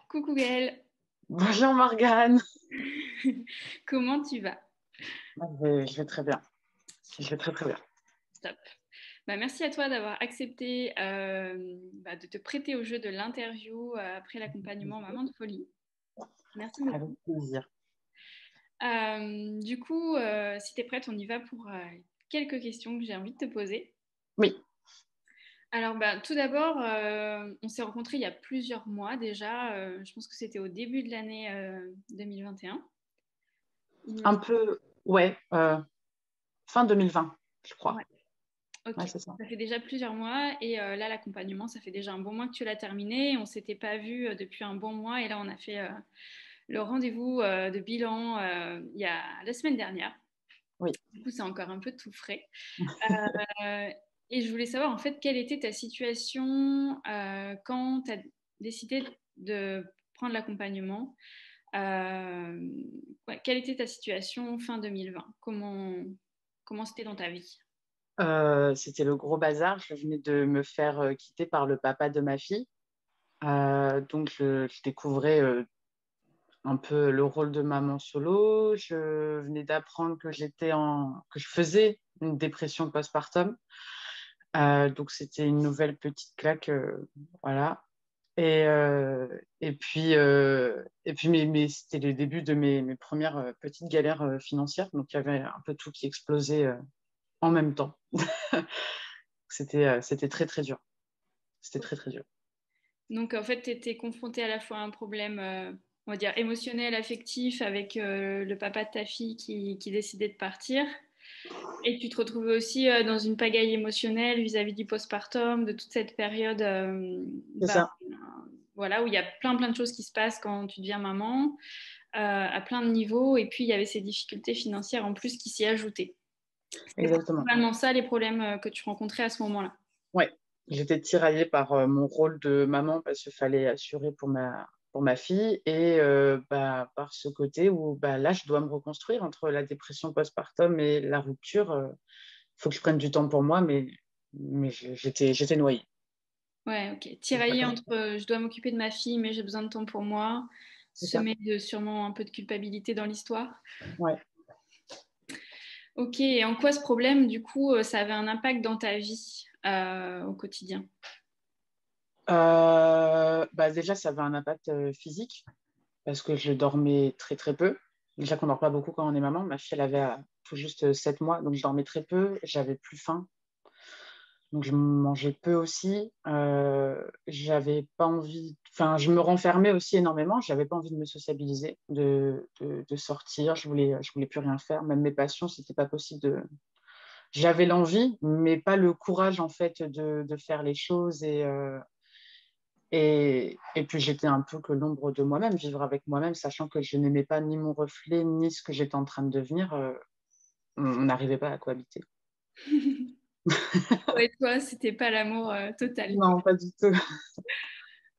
Coucou Gaëlle, Bonjour Morgane. comment tu vas? Je vais très bien. Je vais Super, très très bien. top. Merci à toi d'avoir accepté de te prêter au jeu de l'interview après l'accompagnement Maman de Folie. Merci Avec beaucoup. plaisir. Si tu es prête, on y va pour quelques questions que j'ai envie de te poser. Oui, Tout d'abord, on s'est rencontrés il y a plusieurs mois déjà. Je pense que c'était au début de l'année 2021. Il me un semble. peu, ouais, fin 2020, je Ouais. crois. Ok, Ouais, c'est ça. ça fait déjà plusieurs mois et là l'accompagnement, ça fait déjà un bon mois que tu l'as terminé. On s'était pas vu depuis un bon mois et là on a fait le rendez-vous de bilan il y a la semaine dernière. Oui. Du coup, c'est encore un peu tout frais. Euh, et je voulais savoir en fait quelle était ta situation quand tu as décidé de prendre l'accompagnement. Quelle était ta situation fin 2020? Comment c'était dans ta vie? C'était le gros bazar. Je venais de me faire quitter par le papa de ma fille. Donc, je découvrais un peu le rôle de maman solo. Je venais d'apprendre que je faisais une dépression postpartum. Donc, c'était une nouvelle petite claque. Voilà. Et puis c'était le début de mes premières petites galères financières. Donc, il y avait un peu tout qui explosait en même temps. C'était très, très dur. C'était très, très dur. Donc, en fait, tu étais confrontée à la fois à un problème, on va dire, émotionnel, affectif, avec le papa de ta fille qui décidait de partir. Et tu te retrouvais aussi dans une pagaille émotionnelle vis-à-vis du postpartum, de toute cette période C'est ça, voilà, où il y a plein de choses qui se passent quand tu deviens maman, à plein de niveaux. Et puis, il y avait ces difficultés financières en plus qui s'y ajoutaient. C'était exactement. principalement ça les problèmes que tu rencontrais à ce moment-là. Ouais, j'étais tiraillée par mon rôle de maman parce qu'il fallait assurer pour ma fille et par ce côté où là, je dois me reconstruire entre la dépression postpartum et la rupture. Il faut que je prenne du temps pour moi, mais j'étais noyée. Ouais, ok. C'est pas Tirailler comme entre je dois m'occuper de ma fille, mais j'ai besoin de temps pour moi. ça. Semer sûrement un peu de culpabilité dans l'histoire. Ouais. Ok, et en quoi ce problème, du coup, ça avait un impact dans ta vie au quotidien? Déjà, ça avait un impact physique parce que je dormais très très peu. Déjà qu'on dort pas beaucoup quand on est maman. Ma fille, elle avait tout juste 7 mois, donc je dormais très peu. J'avais plus faim, donc je mangeais peu aussi. J'avais pas envie, enfin, je me renfermais aussi énormément. J'avais pas envie de me sociabiliser, de sortir. Je voulais plus rien faire. Même mes passions, c'était pas possible de. J'avais l'envie, mais pas le courage en fait de faire les choses et puis j'étais un peu que l'ombre de moi-même, vivre avec moi-même, sachant que je n'aimais pas ni mon reflet, ni ce que j'étais en train de devenir. On n'arrivait pas à cohabiter. Ouais, toi, c'était pas l'amour total, quoi. Non, pas du tout.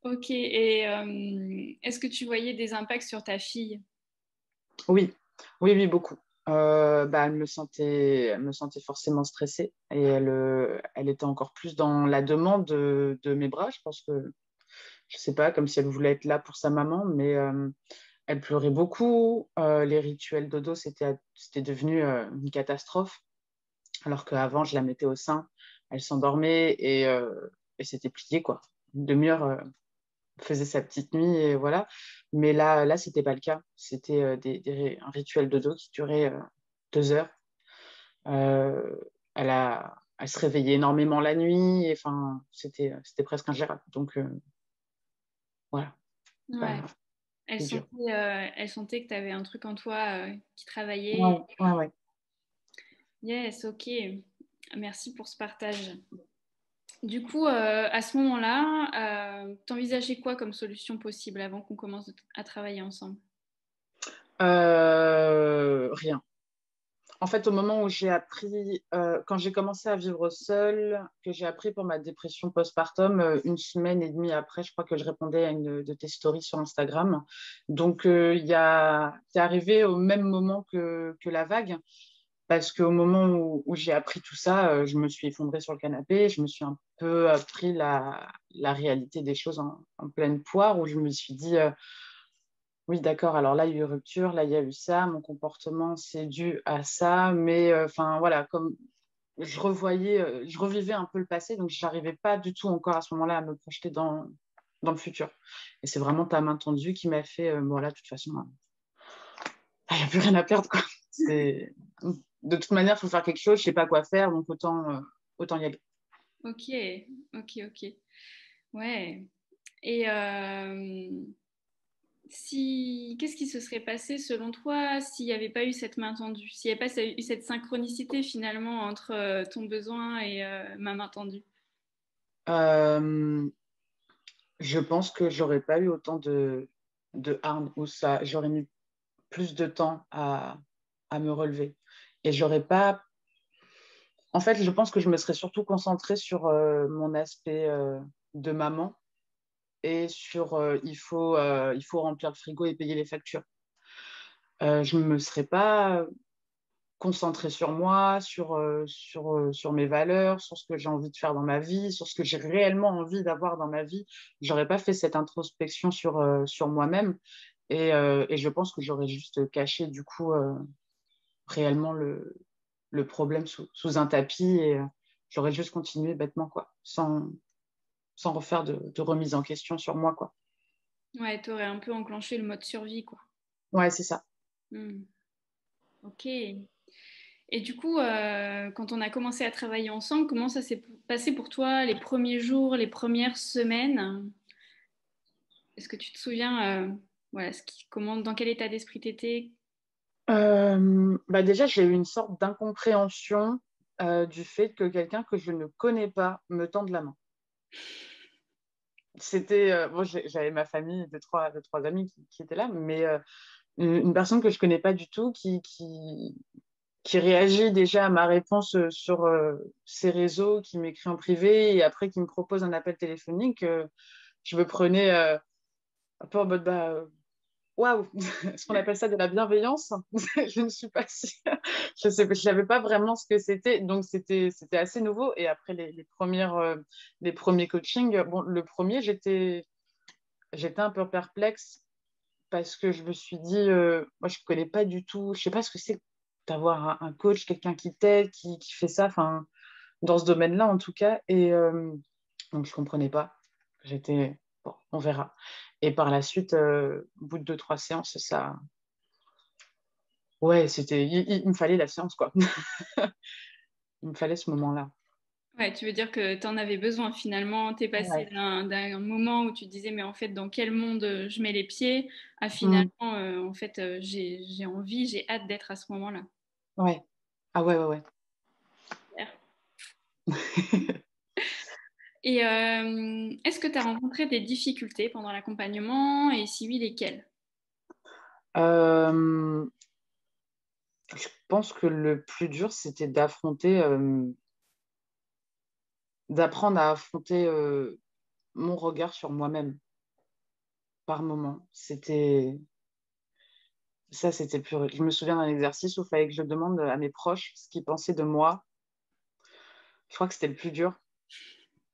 Ok, et est-ce que tu voyais des impacts sur ta fille? Oui, oui, oui, beaucoup. Elle me sentait forcément stressée et elle était encore plus dans la demande de mes bras. Je pense que, je sais pas, comme si elle voulait être là pour sa maman, mais elle pleurait beaucoup. Les rituels dodo, c'était devenu une catastrophe. Alors qu'avant, je la mettais au sein, elle s'endormait et c'était plié, quoi. Une demi-heure, faisait sa petite nuit et voilà. Mais là, c'était pas le cas. C'était un rituel de dos qui durait 2 heures. Euh, elle se réveillait énormément la nuit. Et, enfin, c'était presque ingérable. Donc, voilà, Ouais. bah, c'est dur. Elle sentait que tu avais un truc en toi qui travaillait. Ouais, ouais, ouais. Yes, ok. Merci pour ce partage. Du coup, à ce moment-là, t'envisageais quoi comme solution possible avant qu'on commence à travailler ensemble? Rien. En fait, au moment où j'ai appris, quand j'ai commencé à vivre seule, que j'ai appris pour ma dépression postpartum, une semaine et demie après, je crois que je répondais à une de tes stories sur Instagram. Donc, c'est arrivé au même moment que la vague. Parce qu'au moment où j'ai appris tout ça, je me suis effondrée sur le canapé, je me suis un peu appris la réalité des choses en pleine poire, où je me suis dit, oui, d'accord, alors là, il y a eu rupture, là, il y a eu ça, mon comportement, c'est dû à ça, mais enfin, voilà, comme je revivais un peu le passé, donc je n'arrivais pas du tout encore à ce moment-là à me projeter dans le futur. Et c'est vraiment ta main tendue qui m'a fait, voilà, de toute façon, il n'y a plus rien à perdre, quoi. C'est... De toute manière, il faut faire quelque chose, je ne sais pas quoi faire, donc autant y aller. Ok, ok. Ouais. Et si, qu'est-ce qui se serait passé selon toi s'il n'y avait pas eu cette main tendue, s'il n'y avait pas eu cette synchronicité finalement entre ton besoin et ma main tendue? Euh, je pense que j'aurais pas eu autant de hargne, ou ça, j'aurais mis plus de temps à me relever. Et j'aurais pas. En fait, je pense que je me serais surtout concentrée sur mon aspect de maman et sur il faut remplir le frigo et payer les factures. Je ne me serais pas concentrée sur moi, sur mes valeurs, sur ce que j'ai envie de faire dans ma vie, sur ce que j'ai réellement envie d'avoir dans ma vie. J'aurais pas fait cette introspection sur moi-même et je pense que j'aurais juste caché du coup réellement le problème sous un tapis et j'aurais juste continué bêtement, quoi, sans refaire de remise en question sur moi, quoi. Ouais, t'aurais un peu enclenché le mode survie, quoi. Ouais, c'est ça. Hmm. Ok. Et du coup, quand on a commencé à travailler ensemble, comment ça s'est passé pour toi les premiers jours, les premières semaines? Est-ce que tu te souviens, voilà, comment, dans quel état d'esprit t'étais? Bah déjà, j'ai eu une sorte d'incompréhension du fait que quelqu'un que je ne connais pas me tende la main. C'était, bon, j'avais ma famille, deux, trois amis qui étaient là, mais une personne que je connais pas du tout qui réagit déjà à ma réponse sur ses réseaux, qui m'écrit en privé et après qui me propose un appel téléphonique, je me prenais un peu en mode bah, waouh, est-ce qu'on appelle ça de la bienveillance? Je ne suis pas sûre. Je sais, je savais pas vraiment ce que c'était, donc c'était assez nouveau. Et après les premiers coachings, bon, le premier, j'étais un peu perplexe parce que je me suis dit, moi, je connais pas du tout, je sais pas ce que c'est d'avoir un coach, quelqu'un qui t'aide, qui fait ça, enfin, dans ce domaine-là en tout cas. Et donc, je comprenais pas. J'étais, bon, on verra. Et par la suite, au bout de deux, trois séances, ça, ouais, il me fallait la séance, quoi. Il me fallait ce moment-là. Ouais, tu veux dire que tu en avais besoin finalement, t'es passé Ouais. d'un moment où tu disais mais en fait dans quel monde je mets les pieds à Mm. finalement en fait j'ai envie, j'ai hâte d'être à ce moment-là. Ouais. Ah ouais, ouais, ouais. Et est-ce que tu as rencontré des difficultés pendant l'accompagnement et si oui, lesquelles? Euh, je pense que le plus dur, c'était d'apprendre à affronter mon regard sur moi-même par moment. C'était plus. Je me souviens d'un exercice où il fallait que je demande à mes proches ce qu'ils pensaient de moi. Je crois que c'était le plus dur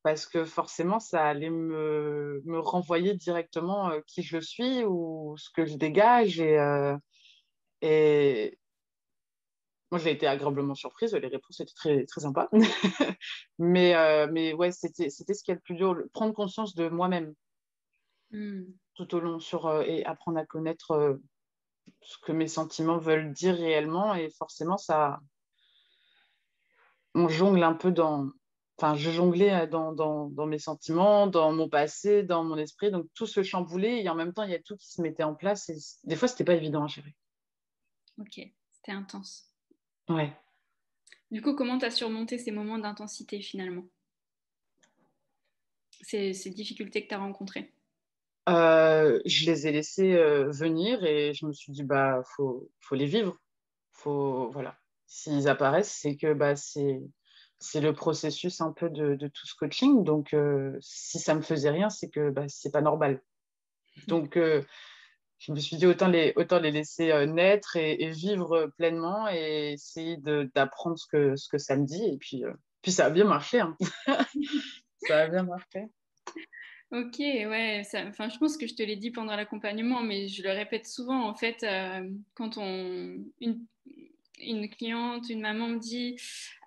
parce que forcément, ça allait me renvoyer directement qui je suis ou ce que je dégage. Et moi, j'ai été agréablement surprise. Les réponses étaient très, très sympas. Mais ouais, c'était ce qui est le plus dur, prendre conscience de moi-même Hmm. tout au long et apprendre à connaître ce que mes sentiments veulent dire réellement. Et forcément, on jongle un peu enfin, je jonglais dans mes sentiments, dans mon passé, dans mon esprit. Donc, tout se chamboulait et en même temps, il y a tout qui se mettait en place. Et des fois, c'était pas évident à gérer. Ok, c'était intense. Ouais. Du coup, comment tu as surmonté ces moments d'intensité finalement? Ces difficultés que tu as rencontrées? Je les ai laissés venir et je me suis dit, bah, faut les vivre. Voilà. S'ils apparaissent, c'est que bah, c'est le processus un peu de tout ce coaching. Donc, si ça me faisait rien, c'est que bah, c'est pas normal. Donc, je me suis dit autant les laisser naître et vivre pleinement et essayer d'apprendre ce que ça me dit. Et puis ça a bien marché, hein. Ça a bien marché. Ok, ouais, enfin, je pense que je te l'ai dit pendant l'accompagnement, mais je le répète souvent, en fait, quand une cliente, une maman me dit,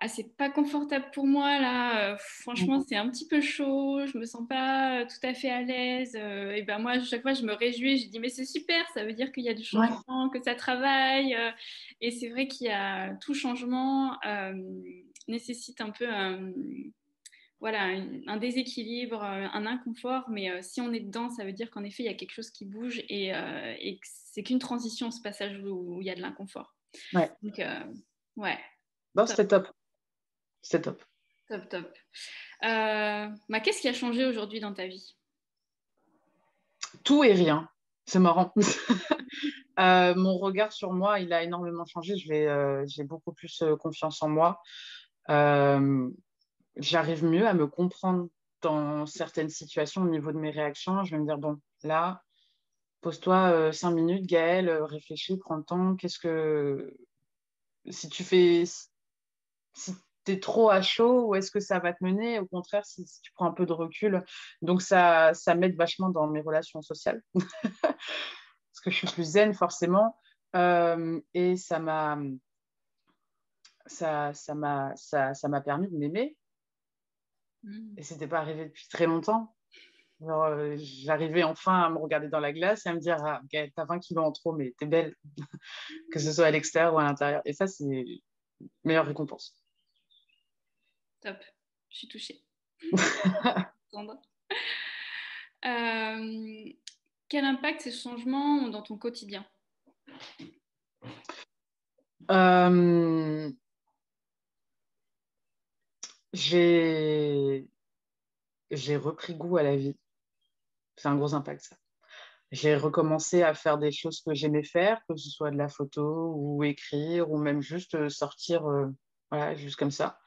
ah, c'est pas confortable pour moi, là, franchement, c'est un petit peu chaud, je me sens pas tout à fait à l'aise, et ben moi, chaque fois, je me réjouis, je dis, mais c'est super, ça veut dire qu'il y a du Ouais, changement, que ça travaille, et c'est vrai qu'il y a tout changement nécessite un peu voilà, un déséquilibre, un inconfort, mais si on est dedans, ça veut dire qu'en effet, il y a quelque chose qui bouge et que c'est qu'une transition, ce passage où il y a de l'inconfort. ouais. Donc, ouais, Bon, top, c'était top. C'était top. top, top. Bah, qu'est-ce qui a changé aujourd'hui dans ta vie? Tout et rien. C'est marrant. Mon regard sur moi, il a énormément changé. J'ai beaucoup plus confiance en moi. Euh, J'arrive mieux à me comprendre dans certaines situations au niveau de mes réactions. Je vais me dire, bon, là, pose-toi 5 minutes, Gaëlle, réfléchis, prends le temps. Si tu fais, si t'es trop à chaud, où est-ce que ça va te mener? Au contraire, si tu prends un peu de recul. Donc, ça m'aide vachement dans mes relations sociales, parce que je suis plus zen, forcément. Et ça m'a permis de m'aimer. Mm. Et c'était pas arrivé depuis très longtemps. Genre, j'arrivais enfin à me regarder dans la glace et à me dire, ah, Gaëlle, t'as 20 kilos en trop, mais t'es belle, que ce soit à l'extérieur ou à l'intérieur. Et ça, c'est meilleure récompense. Top, je suis touchée. Sandra. Euh, quel impact ces changements ont dans ton quotidien? Euh, j'ai, j'ai repris goût à la vie. C'est un gros impact, ça. J'ai recommencé à faire des choses que j'aimais faire, que ce soit de la photo ou écrire ou même juste sortir, voilà, juste comme ça.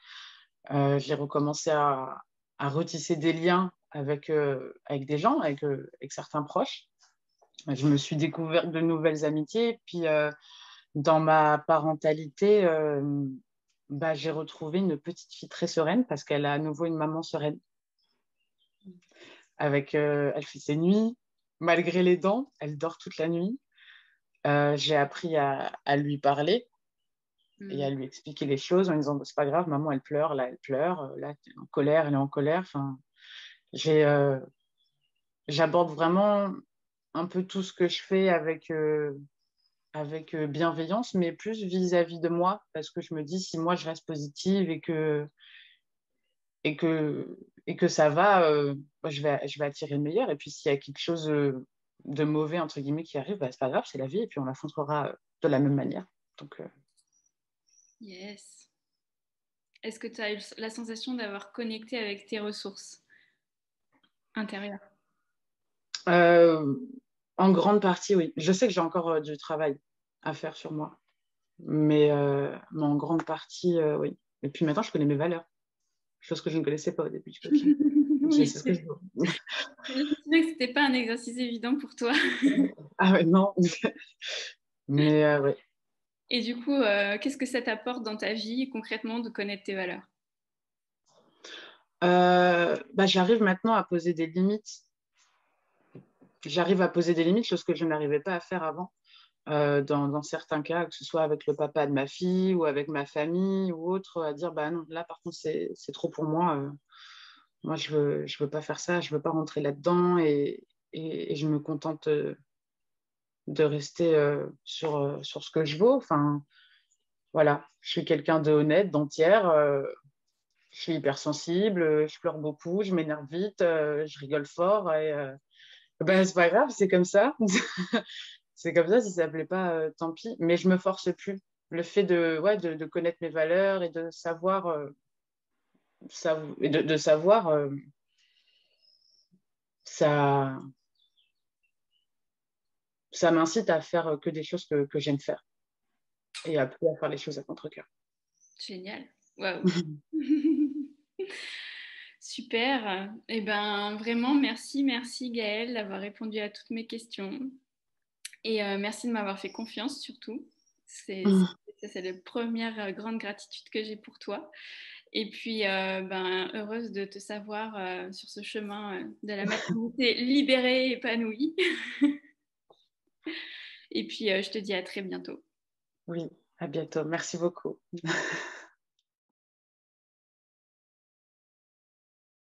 J'ai recommencé à retisser des liens avec des gens, avec certains proches. Je me suis découverte de nouvelles amitiés. Puis, dans ma parentalité, bah, j'ai retrouvé une petite fille très sereine parce qu'elle a à nouveau une maman sereine. Elle fait ses nuits, malgré les dents, elle dort toute la nuit. J'ai appris à lui parler et à Mm. lui expliquer les choses en disant, bah, c'est pas grave, maman, elle pleure, là, elle pleure, là, elle est en colère, elle est en colère. Enfin, j'ai, euh, j'aborde vraiment un peu tout ce que je fais avec bienveillance, mais plus vis-à-vis de moi, parce que je me dis, si moi je reste positive et que, et que ça va, moi, je vais attirer le meilleur. Et puis s'il y a quelque chose de mauvais, entre guillemets, qui arrive, bah, c'est pas grave, c'est la vie, et puis on l'affrontera de la même manière. Donc, Yes. Est-ce que tu as eu la sensation d'avoir connecté avec tes ressources intérieures? euh, en grande partie, oui. Je sais que j'ai encore du travail à faire sur moi, mais en grande partie, oui. Et puis maintenant, je connais mes valeurs, chose que je ne connaissais pas au début du coaching. Je Oui, sais ce que je veux. c'est vrai que c'était pas un exercice évident pour toi. Ah ouais, non. Mais ouais. Et du coup, qu'est-ce que ça t'apporte dans ta vie concrètement de connaître tes valeurs? Bah, j'arrive maintenant à poser des limites. J'arrive à poser des limites, chose que je n'arrivais pas à faire avant. Dans certains cas, que ce soit avec le papa de ma fille ou avec ma famille ou autre, à dire, bah non, là par contre, c'est trop pour moi. Moi, je veux pas faire ça, je veux pas rentrer là-dedans et je me contente de rester sur ce que je vaux. Enfin, voilà, je suis quelqu'un de honnête, d'entière. Je suis hypersensible, je pleure beaucoup, je m'énerve vite, je rigole fort. Ben, c'est pas grave, c'est comme ça. C'est comme ça, si ça ne plaît pas, tant pis. Mais je me force plus. Le fait de connaître mes valeurs et de savoir, de savoir ça, ça m'incite à faire que des choses que j'aime faire et à plus à faire les choses à contre-cœur. Génial. Waouh. Super. Eh ben, vraiment, merci, merci Gaëlle d'avoir répondu à toutes mes questions. Et merci de m'avoir fait confiance surtout. Mm. C'est la première grande gratitude que j'ai pour toi. Et puis, heureuse de te savoir sur ce chemin de la maternité libérée, épanouie. Et puis, je te dis à très bientôt. Oui, à bientôt. Merci beaucoup.